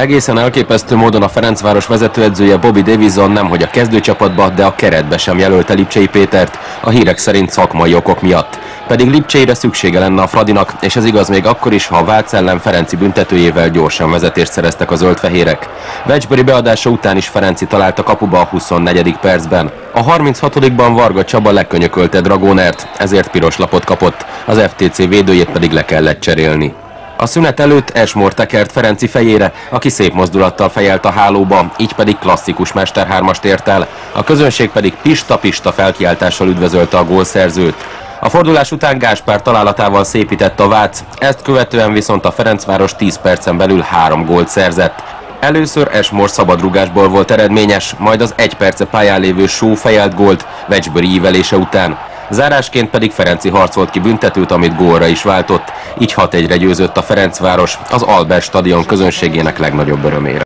Egészen elképesztő módon a Ferencváros vezetőedzője Bobby Davison nemhogy a kezdőcsapatba, de a keretbe sem jelölte Lipcsei Pétert, a hírek szerint szakmai okok miatt. Pedig Lipcseire szüksége lenne a Fradinak, és ez igaz még akkor is, ha a Vác ellen Ferenci büntetőjével gyorsan vezetést szereztek a zöldfehérek. Vecsböri beadása után is Ferenci talált a kapuba a 24. percben. A 36-ban Varga Csaba lekönyökölte Dragonert, ezért piros lapot kapott, az FTC védőjét pedig le kellett cserélni. A szünet előtt Esmore tekert Ferenci fejére, aki szép mozdulattal fejelt a hálóba, így pedig klasszikus mesterhármast ért el, a közönség pedig pista-pista felkiáltással üdvözölte a gólszerzőt. A fordulás után Gáspár találatával szépített a Vác, ezt követően viszont a Ferencváros 10 percen belül 3 gólt szerzett. Először Esmore szabadrugásból volt eredményes, majd az 1 perce pályán lévő Só fejelt gólt Vecsböri ívelése után. Zárásként pedig Ferenci harcolt ki büntetőt, amit gólra is váltott, így 6-1-re győzött a Ferencváros az Albert stadion közönségének legnagyobb örömére.